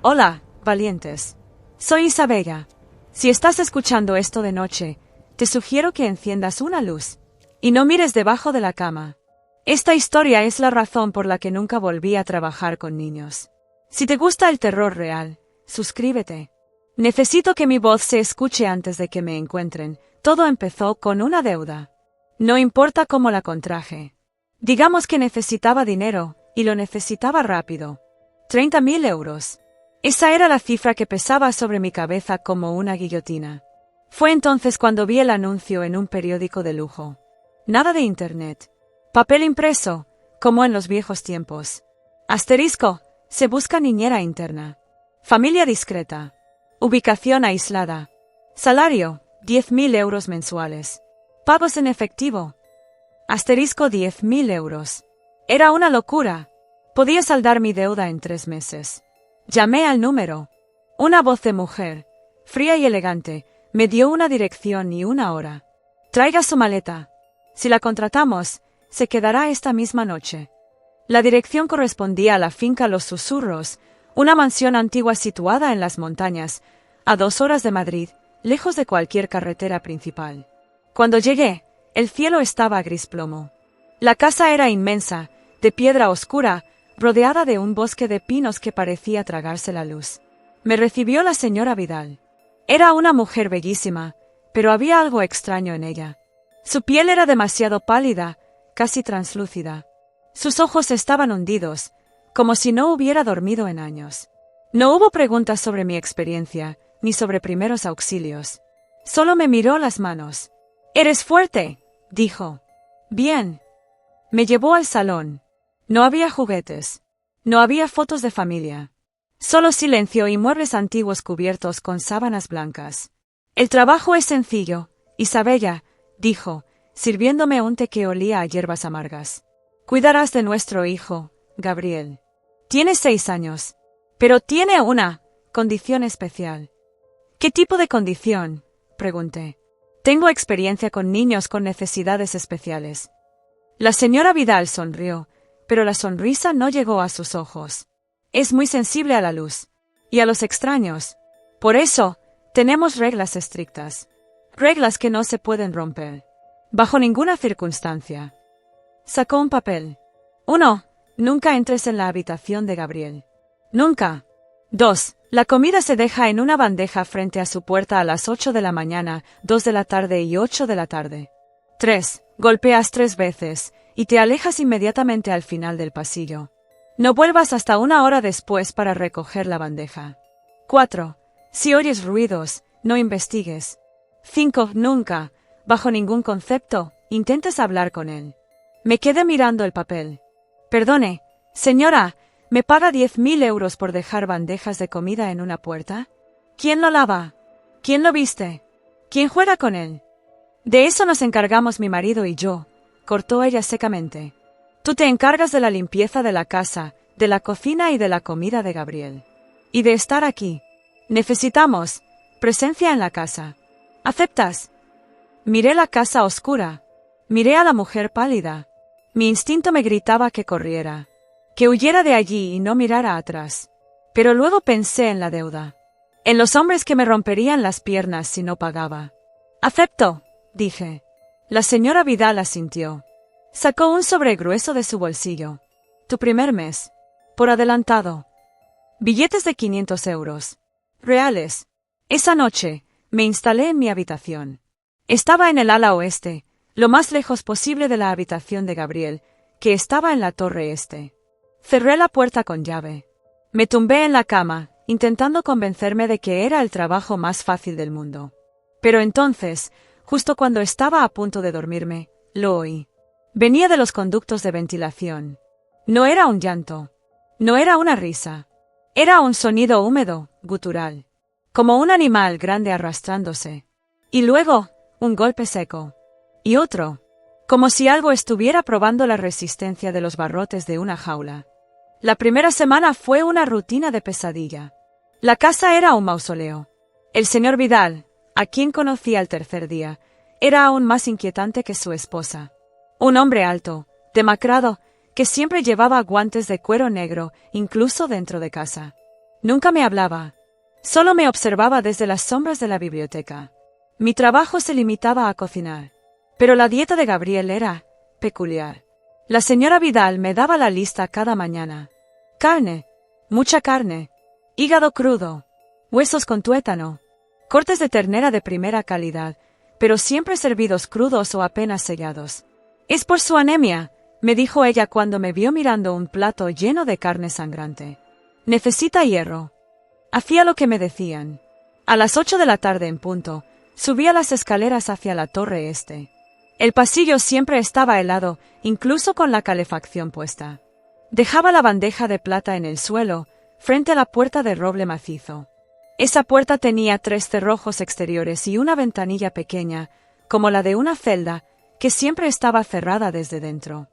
Hola, valientes. Soy Isabella. Si estás escuchando esto de noche, te sugiero que enciendas una luz y no mires debajo de la cama. Esta historia es la razón por la que nunca volví a trabajar con niños. Si te gusta el terror real, suscríbete. Necesito que mi voz se escuche antes de que me encuentren. Todo empezó con una deuda. No importa cómo la contraje. Digamos que necesitaba dinero, y lo necesitaba rápido. 30.000 euros. Esa era la cifra que pesaba sobre mi cabeza como una guillotina. Fue entonces cuando vi el anuncio en un periódico de lujo. Nada de internet. Papel impreso, como en los viejos tiempos. Asterisco, se busca niñera interna. Familia discreta. Ubicación aislada. Salario, 10.000 euros mensuales. Pagos en efectivo. Asterisco 10.000 euros. Era una locura. Podía saldar mi deuda en 3 meses. Llamé al número. Una voz de mujer, fría y elegante, me dio una dirección y una hora. Traiga su maleta. Si la contratamos, se quedará esta misma noche. La dirección correspondía a la finca Los Susurros, una mansión antigua situada en las montañas, a 2 horas de Madrid, lejos de cualquier carretera principal. Cuando llegué, el cielo estaba gris plomo. La casa era inmensa, de piedra oscura, rodeada de un bosque de pinos que parecía tragarse la luz. Me recibió la señora Vidal. Era una mujer bellísima, pero había algo extraño en ella. Su piel era demasiado pálida, casi translúcida. Sus ojos estaban hundidos, como si no hubiera dormido en años. No hubo preguntas sobre mi experiencia, ni sobre primeros auxilios. Solo me miró las manos. «¿Eres fuerte?», dijo. «Bien». Me llevó al salón. No había juguetes. No había fotos de familia. Solo silencio y muebles antiguos cubiertos con sábanas blancas. «El trabajo es sencillo, Isabella», dijo, sirviéndome un té que olía a hierbas amargas. «Cuidarás de nuestro hijo, Gabriel. Tiene 6 años. Pero tiene una condición especial». «¿Qué tipo de condición?», pregunté. «Tengo experiencia con niños con necesidades especiales». La señora Vidal sonrió, pero la sonrisa no llegó a sus ojos. «Es muy sensible a la luz. Y a los extraños. Por eso, tenemos reglas estrictas. Reglas que no se pueden romper. Bajo ninguna circunstancia». Sacó un papel. 1. Nunca entres en la habitación de Gabriel. Nunca. 2. La comida se deja en una bandeja frente a su puerta a las 8 de la mañana, 2 de la tarde y 8 de la tarde. 3. Golpeas 3 veces, y te alejas inmediatamente al final del pasillo. No vuelvas hasta 1 hora después para recoger la bandeja. 4. Si oyes ruidos, no investigues. 5. Nunca, bajo ningún concepto, intentes hablar con él. Me quedé mirando el papel. «Perdone, señora, ¿me paga 10.000 euros por dejar bandejas de comida en una puerta? ¿Quién lo lava? ¿Quién lo viste? ¿Quién juega con él?» «De eso nos encargamos mi marido y yo», cortó ella secamente. «Tú te encargas de la limpieza de la casa, de la cocina y de la comida de Gabriel. Y de estar aquí. Necesitamos presencia en la casa. ¿Aceptas?» Miré la casa oscura. Miré a la mujer pálida. Mi instinto me gritaba que corriera, que huyera de allí y no mirara atrás. Pero luego pensé en la deuda, en los hombres que me romperían las piernas si no pagaba. «Acepto», dije. La señora Vidal asintió. Sacó un sobre grueso de su bolsillo. «Tu primer mes. Por adelantado». Billetes de 500 euros. Reales. Esa noche, me instalé en mi habitación. Estaba en el ala oeste, lo más lejos posible de la habitación de Gabriel, que estaba en la torre este. Cerré la puerta con llave. Me tumbé en la cama, intentando convencerme de que era el trabajo más fácil del mundo. Pero entonces, justo cuando estaba a punto de dormirme, lo oí. Venía de los conductos de ventilación. No era un llanto. No era una risa. Era un sonido húmedo, gutural. Como un animal grande arrastrándose. Y luego, un golpe seco. Y otro. Como si algo estuviera probando la resistencia de los barrotes de una jaula. La primera semana fue una rutina de pesadilla. La casa era un mausoleo. El señor Vidal, a quien conocí al tercer día, era aún más inquietante que su esposa. Un hombre alto, demacrado, que siempre llevaba guantes de cuero negro, incluso dentro de casa. Nunca me hablaba. Solo me observaba desde las sombras de la biblioteca. Mi trabajo se limitaba a cocinar. Pero la dieta de Gabriel era peculiar. La señora Vidal me daba la lista cada mañana. Carne, mucha carne, hígado crudo, huesos con tuétano, cortes de ternera de primera calidad, pero siempre servidos crudos o apenas sellados. Es por su anemia, me dijo ella cuando me vio mirando un plato lleno de carne sangrante. Necesita hierro. Hacía lo que me decían. A las 8 de la tarde en punto, subía las escaleras hacia la torre este. El pasillo siempre estaba helado, incluso con la calefacción puesta. Dejaba la bandeja de plata en el suelo, frente a la puerta de roble macizo. Esa puerta tenía 3 cerrojos exteriores y una ventanilla pequeña, como la de una celda, que siempre estaba cerrada desde dentro.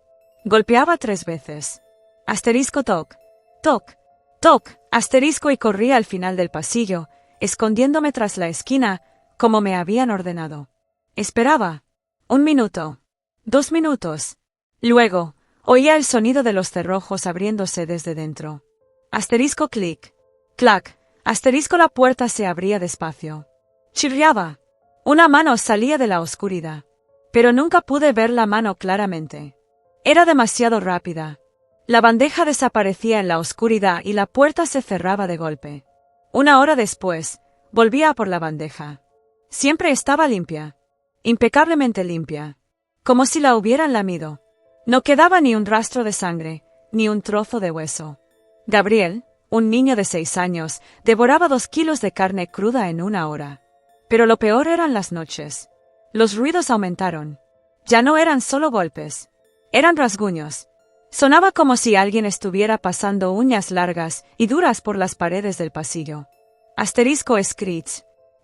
Golpeaba 3 veces. Asterisco toc, toc, toc, asterisco y corría al final del pasillo, escondiéndome tras la esquina, como me habían ordenado. Esperaba. 1 minuto. 2 minutos. Luego, oía el sonido de los cerrojos abriéndose desde dentro. Asterisco clic. Clac. Asterisco la puerta se abría despacio. Chirriaba. Una mano salía de la oscuridad. Pero nunca pude ver la mano claramente. Era demasiado rápida. La bandeja desaparecía en la oscuridad y la puerta se cerraba de golpe. 1 hora después, volvía a por la bandeja. Siempre estaba limpia. Impecablemente limpia. Como si la hubieran lamido. No quedaba ni un rastro de sangre, ni un trozo de hueso. Gabriel, un niño de 6 años, devoraba 2 kilos de carne cruda en 1 hora. Pero lo peor eran las noches. Los ruidos aumentaron. Ya no eran solo golpes. Eran rasguños. Sonaba como si alguien estuviera pasando uñas largas y duras por las paredes del pasillo. Asterisco screech.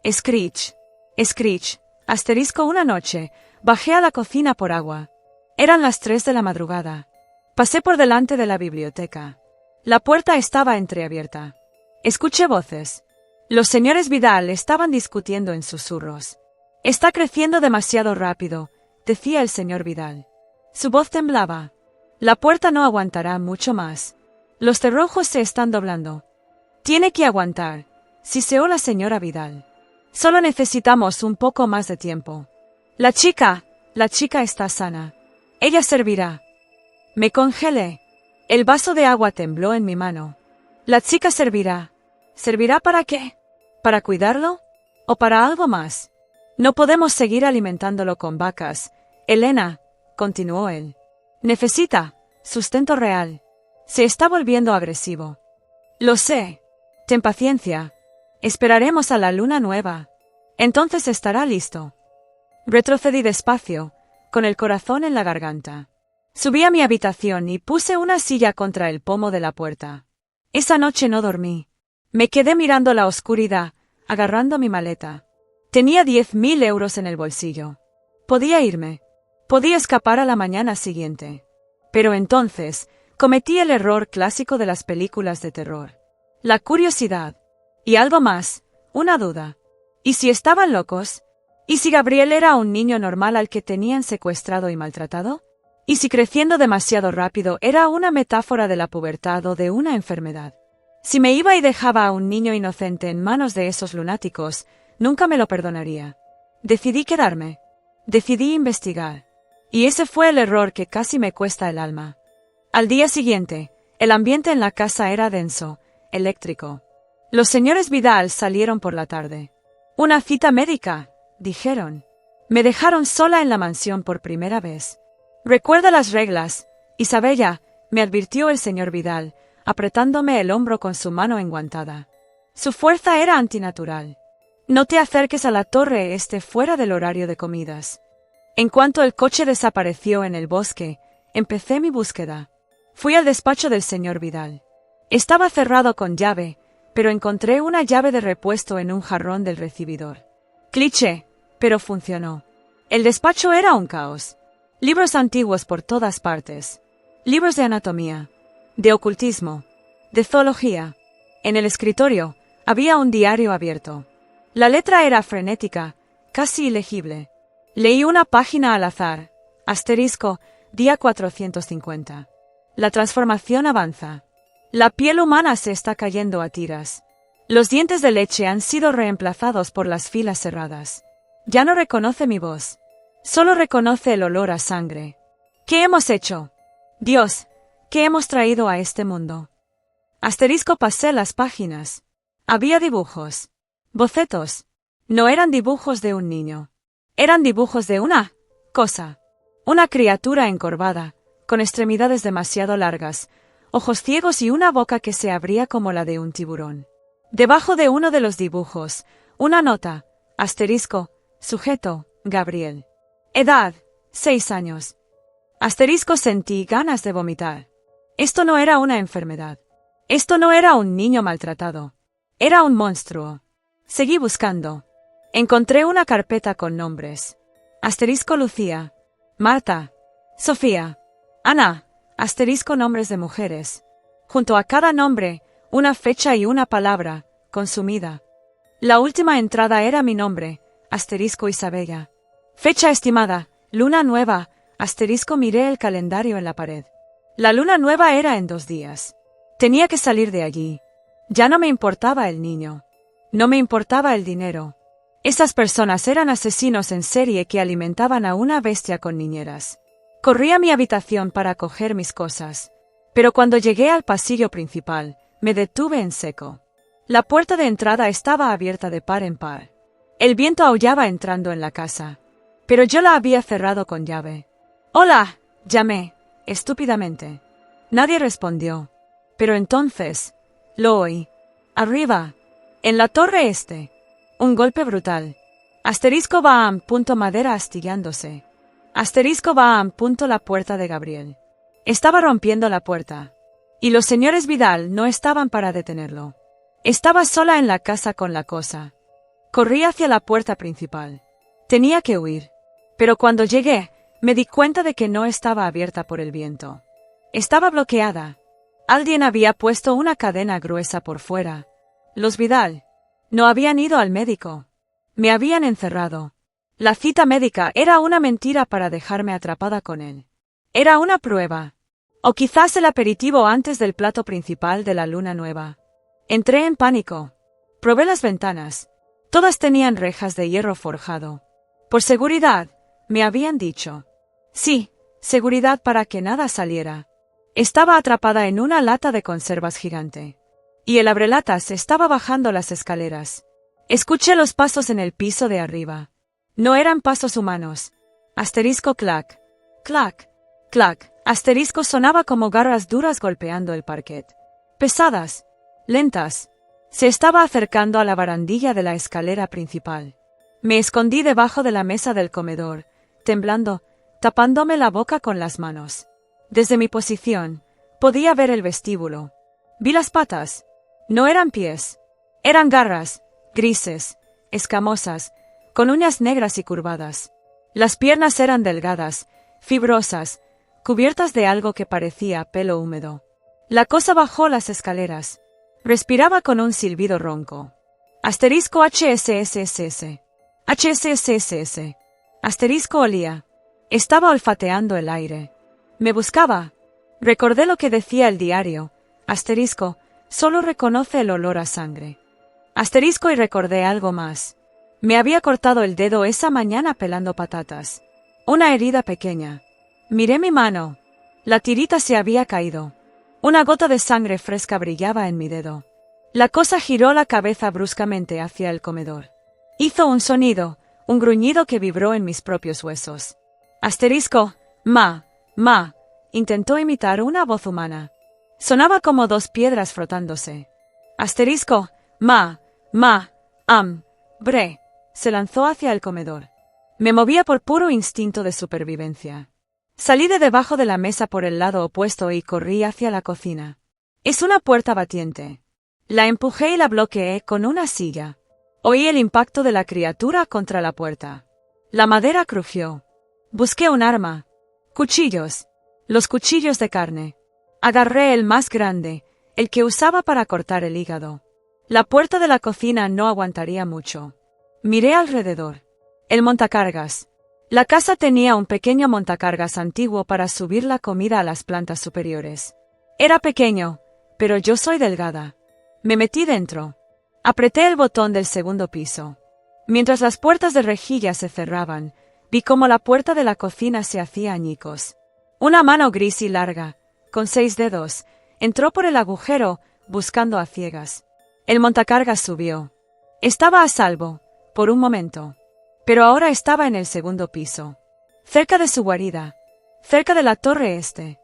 Screech. Screech. Asterisco una noche, bajé a la cocina por agua. Eran las 3 de la madrugada. Pasé por delante de la biblioteca. La puerta estaba entreabierta. Escuché voces. Los señores Vidal estaban discutiendo en susurros. Está creciendo demasiado rápido, decía el señor Vidal. Su voz temblaba. La puerta no aguantará mucho más. Los cerrojos se están doblando. Tiene que aguantar, siseó la señora Vidal. Solo necesitamos un poco más de tiempo. La chica está sana. Ella servirá. Me congelé. El vaso de agua tembló en mi mano. La chica servirá. ¿Servirá para qué? ¿Para cuidarlo? ¿O para algo más? No podemos seguir alimentándolo con vacas. Elena, continuó él. Necesita sustento real. Se está volviendo agresivo. Lo sé. Ten paciencia. Esperaremos a la luna nueva. Entonces estará listo. Retrocedí despacio, con el corazón en la garganta. Subí a mi habitación y puse una silla contra el pomo de la puerta. Esa noche no dormí. Me quedé mirando la oscuridad, agarrando mi maleta. Tenía 10.000 euros en el bolsillo. Podía irme. Podía escapar a la mañana siguiente. Pero entonces, cometí el error clásico de las películas de terror. La curiosidad. Y algo más, una duda. ¿Y si estaban locos? ¿Y si Gabriel era un niño normal al que tenían secuestrado y maltratado? ¿Y si creciendo demasiado rápido era una metáfora de la pubertad o de una enfermedad? Si me iba y dejaba a un niño inocente en manos de esos lunáticos, nunca me lo perdonaría. Decidí quedarme. Decidí investigar. Y ese fue el error que casi me cuesta el alma. Al día siguiente, el ambiente en la casa era denso, eléctrico. Los señores Vidal salieron por la tarde. «Una cita médica», dijeron. Me dejaron sola en la mansión por primera vez. «Recuerda las reglas, Isabella», me advirtió el señor Vidal, apretándome el hombro con su mano enguantada. Su fuerza era antinatural. «No te acerques a la torre este fuera del horario de comidas». En cuanto el coche desapareció en el bosque, empecé mi búsqueda. Fui al despacho del señor Vidal. Estaba cerrado con llave, pero encontré una llave de repuesto en un jarrón del recibidor. Cliché, pero funcionó. El despacho era un caos. Libros antiguos por todas partes. Libros de anatomía, de ocultismo, de zoología. En el escritorio había un diario abierto. La letra era frenética, casi ilegible. Leí una página al azar. Asterisco, día 450. La transformación avanza. La piel humana se está cayendo a tiras. Los dientes de leche han sido reemplazados por las filas cerradas. Ya no reconoce mi voz. Solo reconoce el olor a sangre. ¿Qué hemos hecho? Dios, ¿qué hemos traído a este mundo? Pasé las páginas. Había dibujos. Bocetos. No eran dibujos de un niño. Eran dibujos de una cosa. Una criatura encorvada, con extremidades demasiado largas, ojos ciegos y una boca que se abría como la de un tiburón. Debajo de uno de los dibujos, una nota, sujeto, Gabriel. Edad, 6 años. Sentí ganas de vomitar. Esto no era una enfermedad. Esto no era un niño maltratado. Era un monstruo. Seguí buscando. Encontré una carpeta con nombres. Lucía. Marta. Sofía. Ana. Nombres de mujeres. Junto a cada nombre, una fecha y una palabra, consumida. La última entrada era mi nombre, Isabella. Fecha estimada, luna nueva, miré el calendario en la pared. La luna nueva era en 2 días. Tenía que salir de allí. Ya no me importaba el niño. No me importaba el dinero. Esas personas eran asesinos en serie que alimentaban a una bestia con niñeras. Corrí a mi habitación para coger mis cosas. Pero cuando llegué al pasillo principal, me detuve en seco. La puerta de entrada estaba abierta de par en par. El viento aullaba entrando en la casa. Pero yo la había cerrado con llave. ¡Hola!, llamé, estúpidamente. Nadie respondió. Pero entonces, lo oí. Arriba, en la torre este. Un golpe brutal. ¡Bam! Madera astillándose. ¡Bam! La puerta de Gabriel. Estaba rompiendo la puerta. Y los señores Vidal no estaban para detenerlo. Estaba sola en la casa con la cosa. Corrí hacia la puerta principal. Tenía que huir. Pero cuando llegué, me di cuenta de que no estaba abierta por el viento. Estaba bloqueada. Alguien había puesto una cadena gruesa por fuera. Los Vidal no habían ido al médico. Me habían encerrado. La cita médica era una mentira para dejarme atrapada con él. Era una prueba. O quizás el aperitivo antes del plato principal de la luna nueva. Entré en pánico. Probé las ventanas. Todas tenían rejas de hierro forjado. Por seguridad, me habían dicho. Sí, seguridad para que nada saliera. Estaba atrapada en una lata de conservas gigante. Y el abrelatas estaba bajando las escaleras. Escuché los pasos en el piso de arriba. No eran pasos humanos. Clac. Clac. Clac. Sonaba como garras duras golpeando el parquet. Pesadas. Lentas. Se estaba acercando a la barandilla de la escalera principal. Me escondí debajo de la mesa del comedor, temblando, tapándome la boca con las manos. Desde mi posición, podía ver el vestíbulo. Vi las patas. No eran pies. Eran garras, grises, escamosas, con uñas negras y curvadas. Las piernas eran delgadas, fibrosas, cubiertas de algo que parecía pelo húmedo. La cosa bajó las escaleras. Respiraba con un silbido ronco. HSSSS. HSSSS. Olía. Estaba olfateando el aire. Me buscaba. Recordé lo que decía el diario. Solo reconoce el olor a sangre. Y recordé algo más. Me había cortado el dedo esa mañana pelando patatas. Una herida pequeña. Miré mi mano. La tirita se había caído. Una gota de sangre fresca brillaba en mi dedo. La cosa giró la cabeza bruscamente hacia el comedor. Hizo un sonido, un gruñido que vibró en mis propios huesos. Ma. Intentó imitar una voz humana. Sonaba como 2 piedras frotándose. Ma. Bre. Se lanzó hacia el comedor. Me movía por puro instinto de supervivencia. Salí de debajo de la mesa por el lado opuesto y corrí hacia la cocina. Es una puerta batiente. La empujé y la bloqueé con una silla. Oí el impacto de la criatura contra la puerta. La madera crujió. Busqué un arma. Cuchillos. Los cuchillos de carne. Agarré el más grande, el que usaba para cortar el hígado. La puerta de la cocina no aguantaría mucho. Miré alrededor. El montacargas. La casa tenía un pequeño montacargas antiguo para subir la comida a las plantas superiores. Era pequeño, pero yo soy delgada. Me metí dentro. Apreté el botón del segundo piso. Mientras las puertas de rejilla se cerraban, vi cómo la puerta de la cocina se hacía añicos. Una mano gris y larga, con 6 dedos, entró por el agujero, buscando a ciegas. El montacargas subió. Estaba a salvo, por un momento. Pero ahora estaba en el segundo piso. Cerca de su guarida. Cerca de la torre este.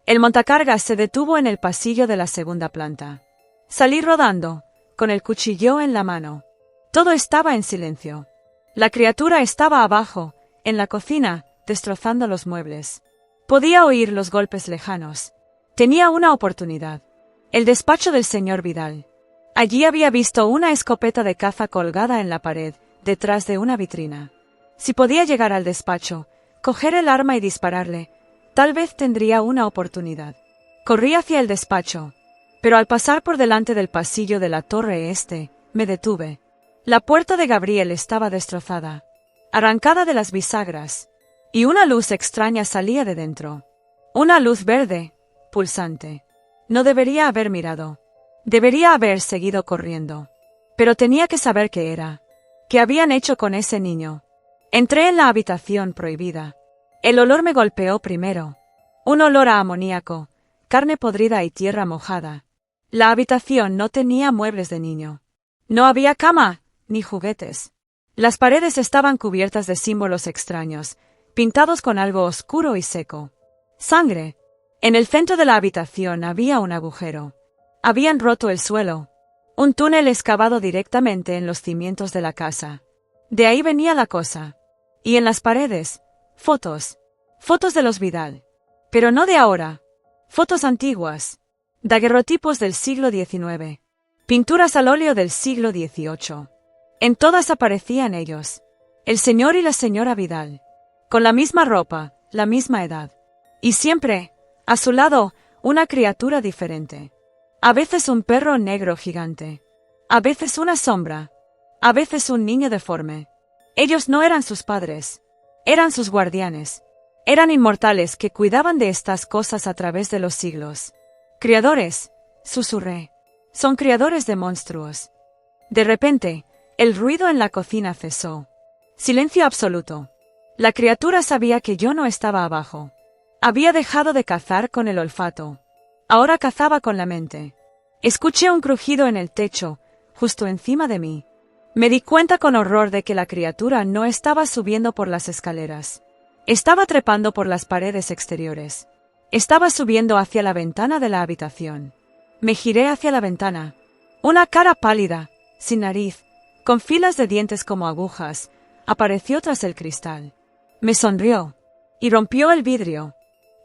El montacargas se detuvo en el pasillo de la segunda planta. Salí rodando, con el cuchillo en la mano. Todo estaba en silencio. La criatura estaba abajo, en la cocina, destrozando los muebles. Podía oír los golpes lejanos. Tenía una oportunidad. El despacho del señor Vidal. Allí había visto una escopeta de caza colgada en la pared, detrás de una vitrina. Si podía llegar al despacho, coger el arma y dispararle, tal vez tendría una oportunidad. Corrí hacia el despacho, pero al pasar por delante del pasillo de la torre este, me detuve. La puerta de Gabriel estaba destrozada, arrancada de las bisagras, y una luz extraña salía de dentro. Una luz verde, pulsante. No debería haber mirado. Debería haber seguido corriendo. Pero tenía que saber qué era. ¿Qué habían hecho con ese niño? Entré en la habitación prohibida. El olor me golpeó primero. Un olor a amoníaco, carne podrida y tierra mojada. La habitación no tenía muebles de niño. No había cama, ni juguetes. Las paredes estaban cubiertas de símbolos extraños, pintados con algo oscuro y seco. Sangre. En el centro de la habitación había un agujero. Habían roto el suelo. Un túnel excavado directamente en los cimientos de la casa. De ahí venía la cosa. Y en las paredes, fotos. Fotos de los Vidal. Pero no de ahora. Fotos antiguas. Daguerrotipos del siglo XIX. Pinturas al óleo del siglo XVIII. En todas aparecían ellos. El señor y la señora Vidal. Con la misma ropa, la misma edad. Y siempre, a su lado, una criatura diferente. A veces un perro negro gigante. A veces una sombra. A veces un niño deforme. Ellos no eran sus padres. Eran sus guardianes. Eran inmortales que cuidaban de estas cosas a través de los siglos. Criadores, susurré. Son criadores de monstruos. De repente, el ruido en la cocina cesó. Silencio absoluto. La criatura sabía que yo no estaba abajo. Había dejado de cazar con el olfato. Ahora cazaba con la mente. Escuché un crujido en el techo, justo encima de mí. Me di cuenta con horror de que la criatura no estaba subiendo por las escaleras. Estaba trepando por las paredes exteriores. Estaba subiendo hacia la ventana de la habitación. Me giré hacia la ventana. Una cara pálida, sin nariz, con filas de dientes como agujas, apareció tras el cristal. Me sonrió. Y rompió el vidrio.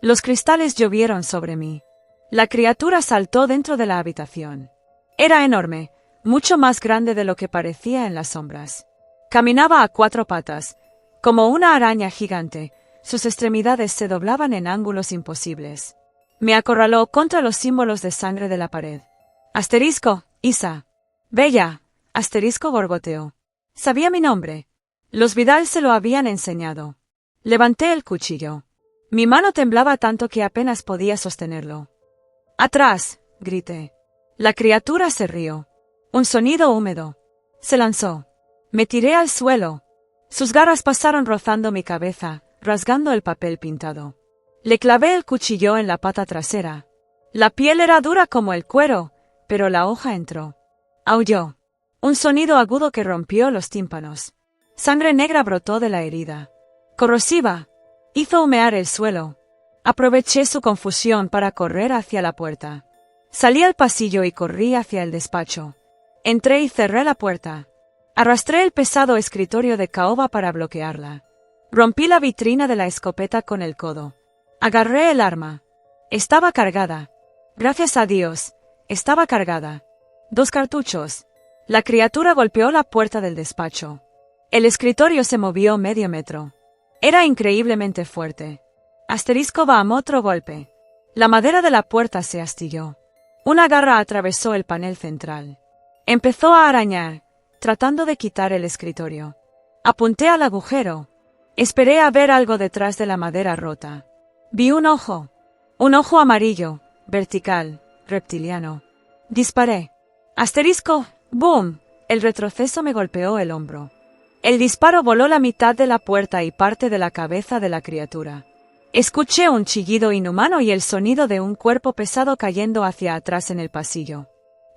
Los cristales llovieron sobre mí. La criatura saltó dentro de la habitación. Era enorme, mucho más grande de lo que parecía en las sombras. Caminaba a 4 patas, como una araña gigante. Sus extremidades se doblaban en ángulos imposibles. Me acorraló contra los símbolos de sangre de la pared. Asterisco, Isa. Bella. Asterisco gorgoteó. Sabía mi nombre. Los Vidal se lo habían enseñado. Levanté el cuchillo. Mi mano temblaba tanto que apenas podía sostenerlo. ¡Atrás!, grité. La criatura se rió. Un sonido húmedo. Se lanzó. Me tiré al suelo. Sus garras pasaron rozando mi cabeza, rasgando el papel pintado. Le clavé el cuchillo en la pata trasera. La piel era dura como el cuero, pero la hoja entró. Aulló. Un sonido agudo que rompió los tímpanos. Sangre negra brotó de la herida. Corrosiva. Hizo humear el suelo. Aproveché su confusión para correr hacia la puerta. Salí al pasillo y corrí hacia el despacho. Entré y cerré la puerta. Arrastré el pesado escritorio de caoba para bloquearla. Rompí la vitrina de la escopeta con el codo. Agarré el arma. Estaba cargada. Gracias a Dios, estaba cargada. 2 cartuchos. La criatura golpeó la puerta del despacho. El escritorio se movió medio metro. Era increíblemente fuerte. Asterisco bam, otro golpe. La madera de la puerta se astilló. Una garra atravesó el panel central. Empezó a arañar, tratando de quitar el escritorio. Apunté al agujero. Esperé a ver algo detrás de la madera rota. Vi un ojo amarillo, vertical, reptiliano. Disparé. Asterisco, boom. El retroceso me golpeó el hombro. El disparo voló la mitad de la puerta y parte de la cabeza de la criatura. Escuché un chillido inhumano y el sonido de un cuerpo pesado cayendo hacia atrás en el pasillo.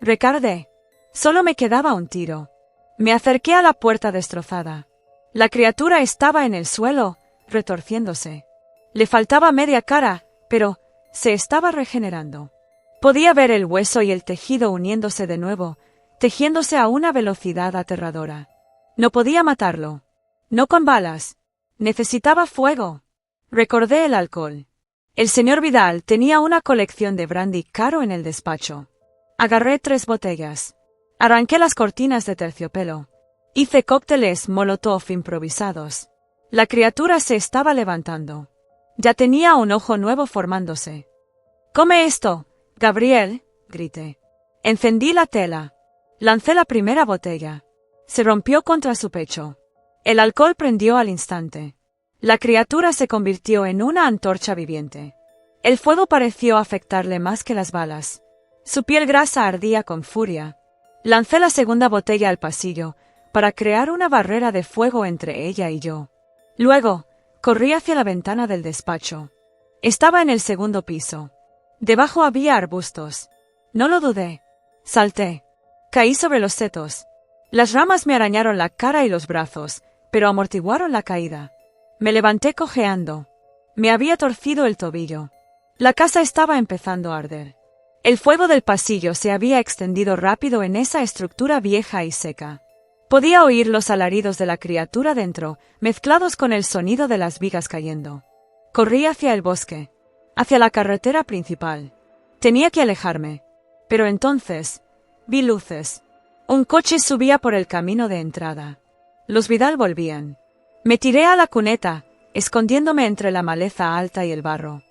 Recargué. Solo me quedaba un tiro. Me acerqué a la puerta destrozada. La criatura estaba en el suelo, retorciéndose. Le faltaba media cara, pero se estaba regenerando. Podía ver el hueso y el tejido uniéndose de nuevo, tejiéndose a una velocidad aterradora. No podía matarlo. No con balas. Necesitaba fuego. Recordé el alcohol. El señor Vidal tenía una colección de brandy caro en el despacho. Agarré 3 botellas. Arranqué las cortinas de terciopelo. Hice cócteles Molotov improvisados. La criatura se estaba levantando. Ya tenía un ojo nuevo formándose. «¡Come esto, Gabriel!», grité. Encendí la tela. Lancé la primera botella. Se rompió contra su pecho. El alcohol prendió al instante. La criatura se convirtió en una antorcha viviente. El fuego pareció afectarle más que las balas. Su piel grasa ardía con furia. Lancé la segunda botella al pasillo, para crear una barrera de fuego entre ella y yo. Luego, corrí hacia la ventana del despacho. Estaba en el segundo piso. Debajo había arbustos. No lo dudé. Salté. Caí sobre los setos. Las ramas me arañaron la cara y los brazos, pero amortiguaron la caída. Me levanté cojeando. Me había torcido el tobillo. La casa estaba empezando a arder. El fuego del pasillo se había extendido rápido en esa estructura vieja y seca. Podía oír los alaridos de la criatura dentro, mezclados con el sonido de las vigas cayendo. Corrí hacia el bosque, hacia la carretera principal. Tenía que alejarme. Pero entonces, vi luces. Un coche subía por el camino de entrada. Los Vidal volvían. Me tiré a la cuneta, escondiéndome entre la maleza alta y el barro.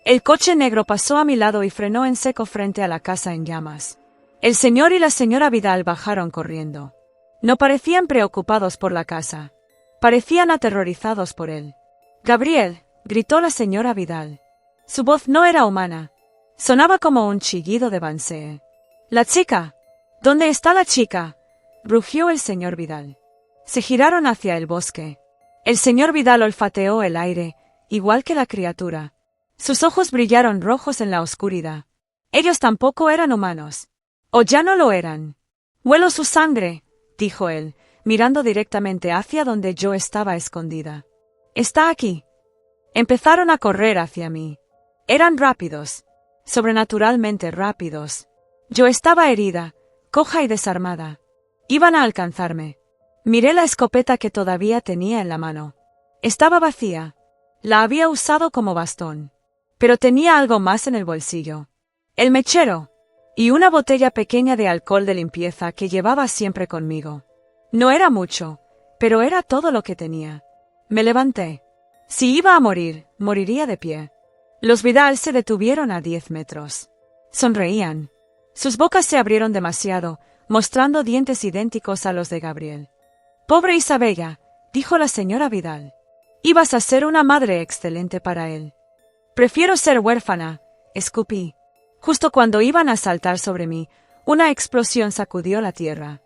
El coche negro pasó a mi lado y frenó en seco frente a la casa en llamas. El señor y la señora Vidal bajaron corriendo. No parecían preocupados por la casa. Parecían aterrorizados por él. «Gabriel», gritó la señora Vidal. Su voz no era humana. Sonaba como un chillido de Bansee. «¡La chica! ¿Dónde está la chica?», rugió el señor Vidal. Se giraron hacia el bosque. El señor Vidal olfateó el aire, igual que la criatura. Sus ojos brillaron rojos en la oscuridad. Ellos tampoco eran humanos. O ya no lo eran. «Huelo su sangre», dijo él, mirando directamente hacia donde yo estaba escondida. «Está aquí». Empezaron a correr hacia mí. Eran rápidos. Sobrenaturalmente rápidos. Yo estaba herida, coja y desarmada. Iban a alcanzarme. Miré la escopeta que todavía tenía en la mano. Estaba vacía. La había usado como bastón. Pero tenía algo más en el bolsillo. El mechero. Y una botella pequeña de alcohol de limpieza que llevaba siempre conmigo. No era mucho, pero era todo lo que tenía. Me levanté. Si iba a morir, moriría de pie. Los Vidal se detuvieron a 10 metros. Sonreían. Sus bocas se abrieron demasiado, mostrando dientes idénticos a los de Gabriel. «Pobre Isabella», dijo la señora Vidal. «Ibas a ser una madre excelente para él». «Prefiero ser huérfana», escupí. Justo cuando iban a saltar sobre mí, una explosión sacudió la tierra.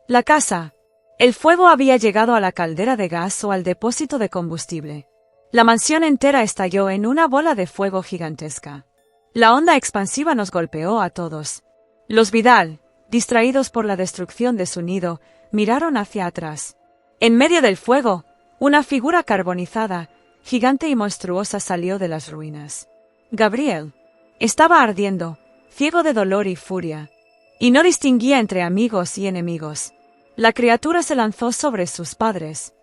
La casa. El fuego había llegado a la caldera de gas o al depósito de combustible. La mansión entera estalló en una bola de fuego gigantesca. La onda expansiva nos golpeó a todos. Los Vidal, distraídos por la destrucción de su nido, miraron hacia atrás. En medio del fuego, una figura carbonizada, gigante y monstruosa salió de las ruinas. Gabriel. Estaba ardiendo, ciego de dolor y furia. Y no distinguía entre amigos y enemigos. La criatura se lanzó sobre sus padres.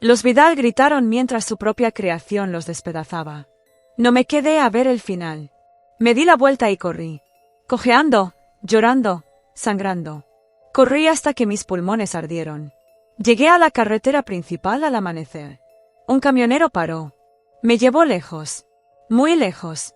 Los Vidal gritaron mientras su propia creación los despedazaba. No me quedé a ver el final. Me di la vuelta y corrí. Cojeando, llorando, sangrando. Corrí hasta que mis pulmones ardieron. Llegué a la carretera principal al amanecer. Un camionero paró. Me llevó lejos. Muy lejos.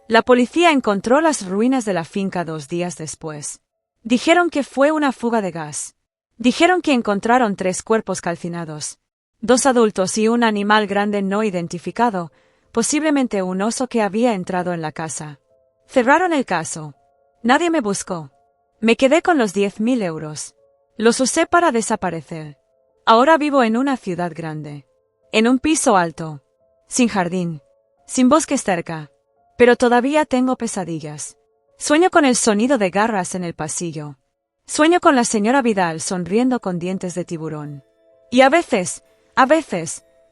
La policía encontró las ruinas de la finca 2 días después. Dijeron que fue una fuga de gas. Dijeron que encontraron 3 cuerpos calcinados. 2 adultos y un animal grande no identificado, posiblemente un oso que había entrado en la casa. Cerraron el caso. Nadie me buscó. Me quedé con los 10.000 euros. Los usé para desaparecer. Ahora vivo en una ciudad grande. En un piso alto. Sin jardín. Sin bosques cerca. Pero todavía tengo pesadillas. Sueño con el sonido de garras en el pasillo. Sueño con la señora Vidal sonriendo con dientes de tiburón. Y a veces,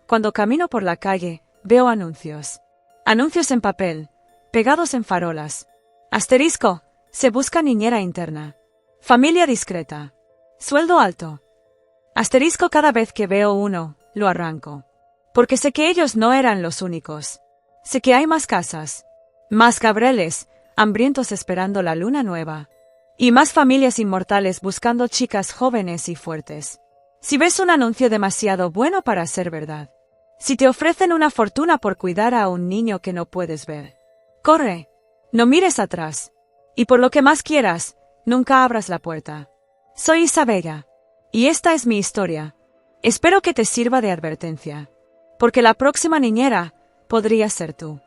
cuando camino por la calle, veo anuncios. Anuncios en papel, pegados en farolas. Asterisco, se busca niñera interna. Familia discreta. Sueldo alto. Asterisco, cada vez que veo uno, lo arranco. Porque sé que ellos no eran los únicos. Sé que hay más casas. Más Gabreles, hambrientos esperando la luna nueva. Y más familias inmortales buscando chicas jóvenes y fuertes. Si ves un anuncio demasiado bueno para ser verdad. Si te ofrecen una fortuna por cuidar a un niño que no puedes ver. Corre. No mires atrás. Y por lo que más quieras, nunca abras la puerta. Soy Isabella. Y esta es mi historia. Espero que te sirva de advertencia. Porque la próxima niñera podría ser tú.